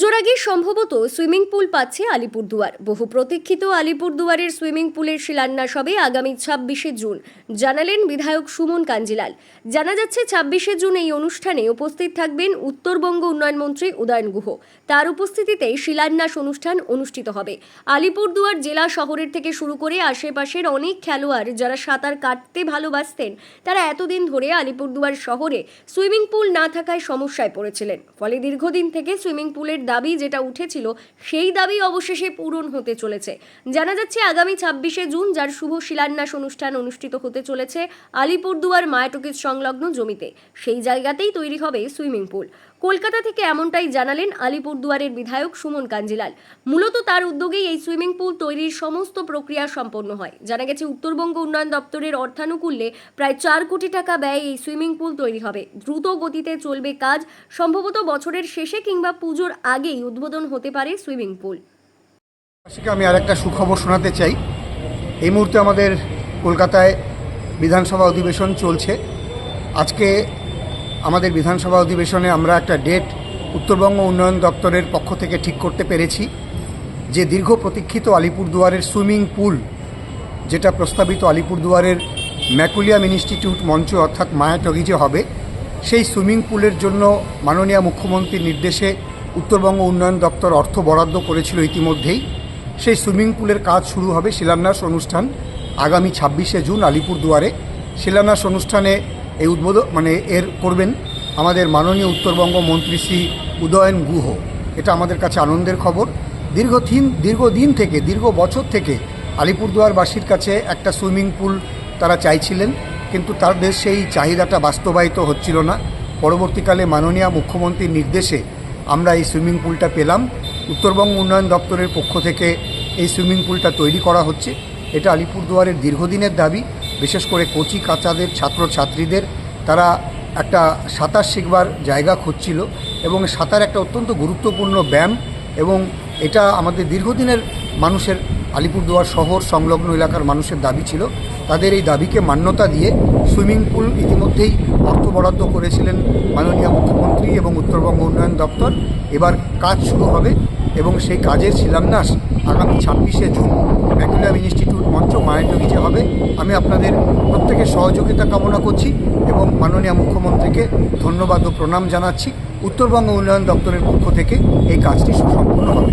পুজোর আগে সম্ভবত সুইমিং পুল পাচ্ছে আলিপুরদুয়ার। বহু প্রতীক্ষিত আলিপুরদুয়ারের সুইমিং পুলের শিলান্যাস হবে আগামী ২৬শে জুন, জানালেন বিধায়ক সুমন কাঞ্জিলাল। জানা যাচ্ছে ২৬শে জুন এই অনুষ্ঠানে উপস্থিত থাকবেন উত্তরবঙ্গ উন্নয়ন মন্ত্রী উদয়ন গুহ। তার উপস্থিতিতে শিলান্যাস অনুষ্ঠান অনুষ্ঠিত হবে। আলিপুরদুয়ার জেলা শহরের থেকে শুরু করে আশেপাশের অনেক খেলোয়াড় যারা সাঁতার কাটতে ভালোবাসতেন, তারা এতদিন ধরে আলিপুরদুয়ার শহরে সুইমিং পুল না থাকায় সমস্যায় পড়েছিলেন। ফলে দীর্ঘদিন থেকে সুইমিং পুলের দাবি যেটা উঠেছিল, সেই দাবি অবশেষে পূরণ হতে চলেছে। জানা যাচ্ছে আগামী ২৬শে জুন, যার শুভ শিলান্যাস অনুষ্ঠান অনুষ্ঠিত হতে চলেছে আলিপুরদুয়ার মায়াটকিজ সংলগ্ন জমিতে, সেই জায়গাতেই তৈরি হবে সুইমিং পুল। কলকাতা থেকে এমনটাই জানালেন আলিপুরদুয়ারের বিধায়ক সুমন কাঞ্জিলাল। মূলত তার উদ্যোগেই এই সুইমিং পুল তৈরির সমস্ত প্রক্রিয়া সম্পন্ন হয়। জানা গেছে উত্তরবঙ্গ উন্নয়ন দপ্তরের অর্থানুকূল্যে প্রায় ৪ কোটি টাকা ব্যয়ে এই সুইমিং পুল তৈরি হবে। দ্রুত গতিতে চলবে কাজ, সম্ভবত বছরের শেষে কিংবা পুজোর আগেই উদ্বোধন হতে পারে সুইমিং পুল। আমি আরেকটা সুখবর শোনাতে চাই। এই মুহূর্তে আমাদের কলকাতায় বিধানসভা অধিবেশন চলছে। আজকে আমাদের বিধানসভা অধিবেশনে আমরা একটা ডেট উত্তরবঙ্গ উন্নয়ন দপ্তরের পক্ষ থেকে ঠিক করতে পেরেছি, যে দীর্ঘ প্রতীক্ষিত আলিপুরদুয়ারের সুইমিং পুল, যেটা প্রস্তাবিত আলিপুরদুয়ারের ম্যাকুলিয়াম ইনস্টিটিউট মঞ্চ অর্থাৎ মায়াটকিজে হবে, সেই সুইমিং পুলের জন্য মাননীয় মুখ্যমন্ত্রীর নির্দেশে উত্তরবঙ্গ উন্নয়ন দপ্তর অর্থ বরাদ্দ করেছিল ইতিমধ্যেই। সেই সুইমিং পুলের কাজ শুরু হবে। শিলান্যাস অনুষ্ঠান আগামী ২৬শে জুন আলিপুরদুয়ারে। শিলান্যাস অনুষ্ঠানে এই এর করবেন আমাদের মাননীয় উত্তরবঙ্গ মন্ত্রী শ্রী উদয়ন গুহ। এটা আমাদের কাছে আনন্দের খবর। দীর্ঘ বছর থেকে আলিপুরদুয়ারবাসীর কাছে একটা সুইমিং পুল তারা চাইছিলেন, কিন্তু তাদের সেই চাহিদাটা বাস্তবায়িত হচ্ছিল না। পরবর্তীকালে মাননীয় মুখ্যমন্ত্রীর নির্দেশে আমরা এই সুইমিং পুলটা পেলাম। উত্তরবঙ্গ উন্নয়ন দপ্তরের পক্ষ থেকে এই সুইমিং পুলটা তৈরি করা হচ্ছে। এটা আলিপুরদুয়ারের দীর্ঘদিনের দাবি, বিশেষ করে কচি কাচাদের ছাত্রছাত্রীদের। তারা একটা সাঁতার শিখবার জায়গা খুঁজছিল, এবং সাঁতার একটা অত্যন্ত গুরুত্বপূর্ণ ব্যায়াম, এবং এটা আমাদের দীর্ঘদিনের মানুষের, আলিপুরদুয়ার শহর সংলগ্ন এলাকার মানুষের দাবি ছিল। তাদের এই দাবিকে মান্যতা দিয়ে সুইমিং পুল ইতিমধ্যেই অর্থ বরাদ্দ করেছিলেন মাননীয় মুখ্যমন্ত্রী এবং উত্তরবঙ্গ উন্নয়ন দপ্তর। এবার কাজ শুরু হবে, এবং সেই কাজের শিলান্যাস আগামী ২৬শে জুন ম্যাকুলিয়াম ইনস্টিটিউট মঞ্চ মায়াটকিজে হবে। আমি আপনাদের প্রত্যেকের সহযোগিতা কামনা করছি এবং মাননীয় মুখ্যমন্ত্রীকে ধন্যবাদ ও প্রণাম জানাচ্ছি। উত্তরবঙ্গ উন্নয়ন দপ্তরের পক্ষ থেকে এই কাজটি সুসম্পন্ন হবে।